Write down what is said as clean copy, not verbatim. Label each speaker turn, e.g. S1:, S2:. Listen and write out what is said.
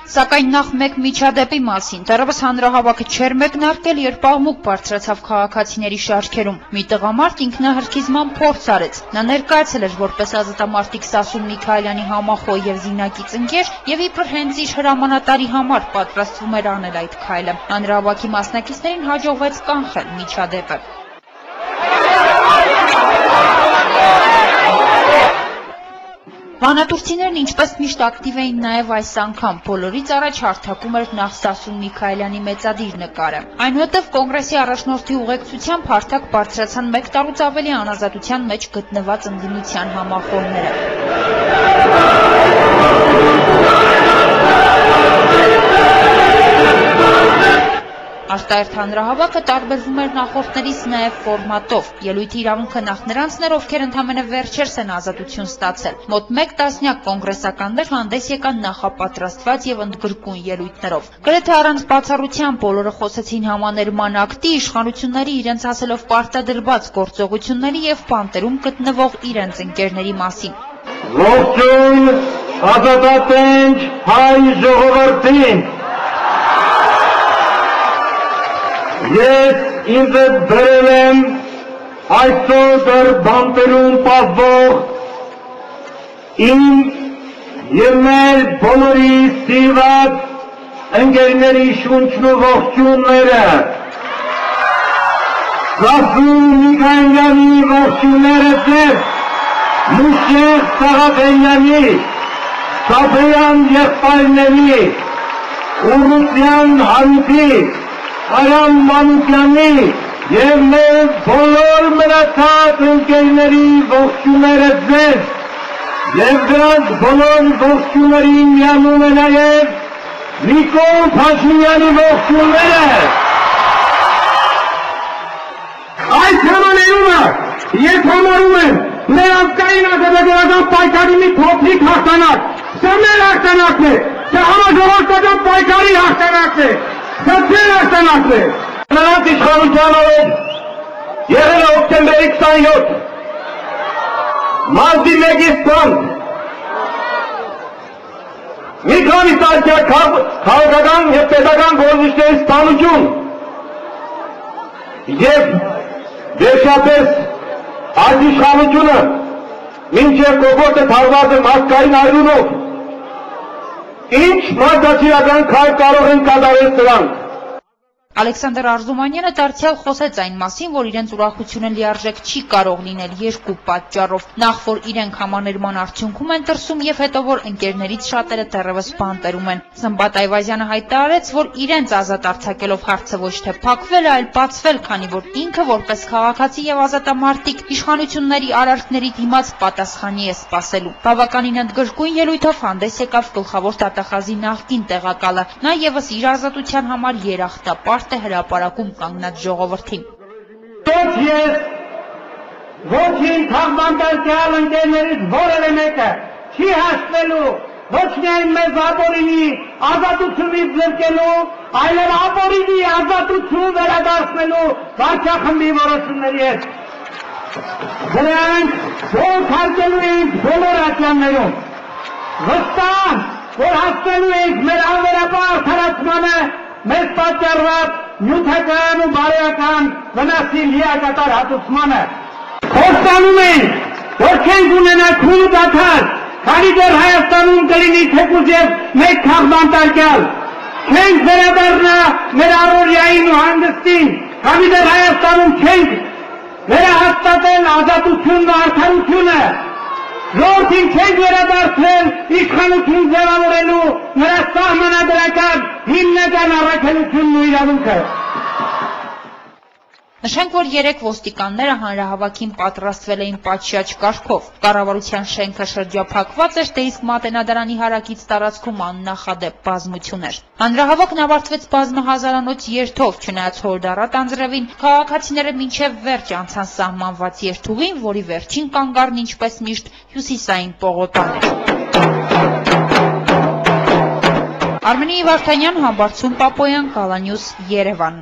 S1: Սակայն նախ մեկ միջադեպի մասին դեռևս հանրահավաքը չէր մեկնարկել, երբ աղմուկ բարձրացավ քաղաքացիների շարքերում։ Մի տղամարդ ինքնահրկիզման փորձ արեց։ Նա ներկայացել էր որպես ազատամարտիկ Սասուն Միքայելյանի համախոհ եւ զինակից ընկեր եւ իբր հենց իր հրամանատարի համար պատրաստվում էր անել այդ քայլը։ Հանրահավաքի մասնակիցներին հաջողվեց կանխել միջադեպը։ Վանատուրցիներն ինչպես միշտ ակտիվ էին նաև այս անգամ, բոլորից առաջ հարթակում էր նախ Սասուն Միքայելյանի մեծադիր նկարը։ Այնուհետև կոնգրեսի առաջնորդի ուղեկցությամբ հարթակ բարձրացան 1 տարուց ավելի անազատության մեջ գտնված ընդդիմության համախոհները։ Արտահերթ հանրահավաքը տարբերվում էր նախորդներից նաև ֆորմատով։ Ելույթի իրավունքը նախ նրանցն էր, ովքեր ընդամենը վերջերս են ազատություն ստացել։ Մոտ 1 տասնյակ կոնգրեսականներ հանդես եկան նախապատրաստված եւ ընդգրկուն ելույթներով։ Գրեթե առանց բացառության բոլորը խոսեցին համաներման ակտի, իշխանությունների իրենց ասելով պարտադրված գործողությունների եւ բանտերում գտնվող իրենց ընկերների մասին։
S2: Ողջույն ազատատենչ հայ ժողովրդին։ Ես ինձ բերել եմ այսօր դեռ բանտերում պահվող իմ և մեր բոլորի սիրված ընկերների շունչն ու ողջույնները, Սասուն Միքայելյանի ողջույնները ձեզ, Մուշեղ Սաղաթելյանի, Սափեյան եղբայրների, Ուռուցյան Հարութի, Արամ Մանուկյանի և մեր բոլոր մնացած ընկերների ողջույնները ձեզ և դրանց բոլոր ողջույններին միանում է նաև Նիկոլ Փաշինյանի ողջույնները։ Այս համաներումը ես համարում եմ մեր ազգային ազատագրական պայքարի մի փոքրիկ հաղթանակ, սա մեր հաղթանակն է, սա համաժողովրդական պայքարի հաղթանակն է, սա ձեր հաղթանակն է։ Նրանց իշխանության օրոք եղել է հոկտեմբերի 27 մարզի 1-ից բանտ մի քանի տասնյակ քաղաքական և պետական գործիչների սպանություն և վերջապես այս իշխանությունը մինչև կոկորդը թաղված է մարդկային այրունով, ինչ մարդասիրական քայլ կարող են կատարել նրանք։
S1: Ալեքսանդր Արզումանյանը դարձյալ խոսեց այն մասին, որ իրենց ուրախությունը լիարժեք չի կարող լինել երկու պատճառով։ Նախ, որ իրենք համաներման արդյունքում են դրսում և հետո, որ ընկերներից շատերը դեռևս բանտերում են։ Սմբատ Այվազյանը հայտարարեց, որ իրենց ազատ արձակելով հարցը ոչ թե փակվել, այլ բացվել, քանի որ ինքը որպես քաղաքացի և ազատամարտիկ իշխանությունների արարքների դիմաց պատասխանի է սպասելու։ Բավականին ընդգրկուն ելույթով հանդես եկավ գլխավոր դատախազի նախկին տեղակալը։ Նա ևս իր ազատության համար երախտապարտ է հրապարակում կանգնած ժողովրդին։
S2: Ոչ ես, ոչ իմ թաղբանտարկյալ ընկերներից որևէ մեկը չի հաշտվելու ոչ միայն մեզ ապօրինի ազատությունից զրկելու, այլև ապօրինի ազատություն վերադարձնելու վարչախմբի որոշումների հետ։ Դրանք ողջարկելու ենք բոլոր ատյաններում։ Վստահ, որ հասնելու ենք մեր անվերապահ թարացմանը մեզ պատճառված նյութական ու բարոյական վնասի լիակատար հատուցմանը։ Խոստանում ենք, որ չենք ունենա քուն ու դադար, քանի դեռ Հայաստանում կլինի թեկուզ և մեկ քաղբանտարկյալ։ Չենք վերադառնա մեր առօրյային ու հանգստին, քանի դեռ Հայաստանում չենք վերահաստատել ազատությունն ու արդարությունը։ Ժողովրդին չենք վերադարձնել իշխանություն ձևավորելու նրա սահմանադրական հիմնական առաքելությունն ու իրավունքը։
S1: Նշենք, որ 3 ոստիկանները հանրահավաքին պատրաստվել էին պատշաճ կարգով։ Կառավարության շենքը շրջափակված էր, դե իսկ Մատենադարանի հարակից տարածքում աննախադեպ բազմություն էր։ Հանրահավաքն ավարտվեց բազմահազարանոց երթով, չնայած հորդառատ անձրևին, քաղաքացիները մինչև վերջ անցան սահմանված երթուղին, որի վերջին կանգ առն ինչպես միշտ հյուսիսային պողոտան էր։ Արմենի Վարդանյան, Համբարձում Պապոյան, Կալանյուս, Երևան։